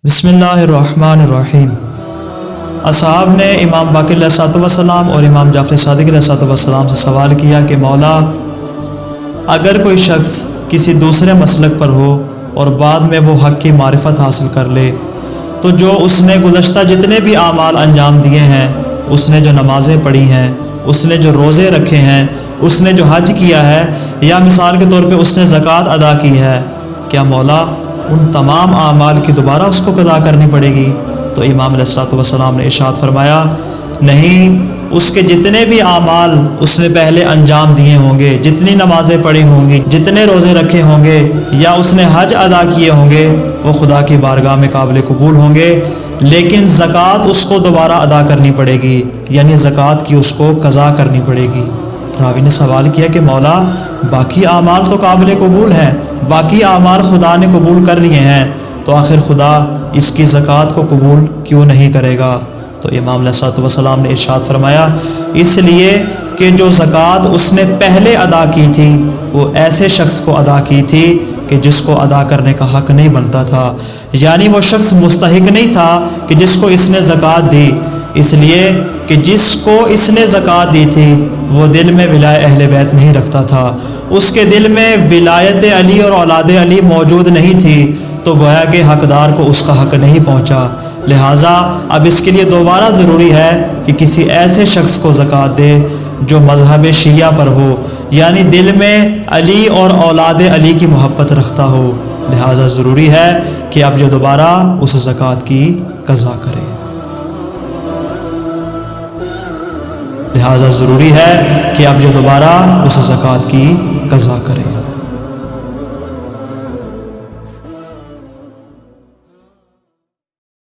बिस्मिल्लाहिर्रहमानिर्रहीम। असहाब ने इमाम बाक़िर अलैहिस्सलाम और इमाम जाफ़र सादिक़ अलैहिस्सलाम से सवाल किया कि मौला, अगर कोई शख्स किसी दूसरे मसलक पर हो और बाद में वो हक़ की मारिफत हासिल कर ले, तो जो उसने गुज़श्ता जितने भी आमाल अंजाम दिए हैं, उसने जो नमाज़ें पढ़ी हैं, उसने जो रोज़े रखे हैं, उसने जो हज किया है, या मिसाल के तौर पे उसने ज़कात अदा की है, क्या मौला उन तमाम आमाल की दोबारा उसको कज़ा करनी पड़ेगी? तो इमाम अलैहिस्सलाम ने इरशाद फरमाया, नहीं, उसके जितने भी आमाल उसने पहले अंजाम दिए होंगे, जितनी नमाज़ें पढ़ी होंगी, जितने रोज़े रखे होंगे, या उसने हज अदा किए होंगे, वो खुदा की बारगाह में काबिल कबूल होंगे, लेकिन ज़कात उसको दोबारा अदा करनी पड़ेगी, यानी ज़कात की उसको कज़ा करनी पड़ेगी। रावी ने सवाल किया कि मौला, बाकी आमाल तो काबिल कबूल हैं, बाकी आमाल खुदा ने कबूल कर लिए हैं, तो आखिर खुदा इसकी ज़कात को कबूल क्यों नहीं करेगा? तो इमाम अलैहिस्सलाम ने इरशाद फरमाया, इसलिए कि जो ज़कात उसने पहले अदा की थी वो ऐसे शख्स को अदा की थी कि जिसको अदा करने का हक़ नहीं बनता था, यानी वो शख्स मुस्तहिक नहीं था कि जिसको इसने ज़कात दी, इसलिए कि जिसको इसने ज़कात दी थी वो दिल में विलाय अहले बैत नहीं रखता था, उसके दिल में विलायत अली और औलाद अली मौजूद नहीं थी, तो गोया के हक़दार को उसका हक़ नहीं पहुँचा। लिहाजा अब इसके लिए दोबारा ज़रूरी है कि किसी ऐसे शख्स को ज़कात दे जो मज़हब शिया पर हो, यानी दिल में अली और औलाद अली की मोहब्बत रखता हो। लिहाजा ज़रूरी है कि अब ये दोबारा उस ज़कात की कज़ा करे। लिहाजा ज़रूरी है कि अब ये दोबारा उस ज़कात की कज़ा करे।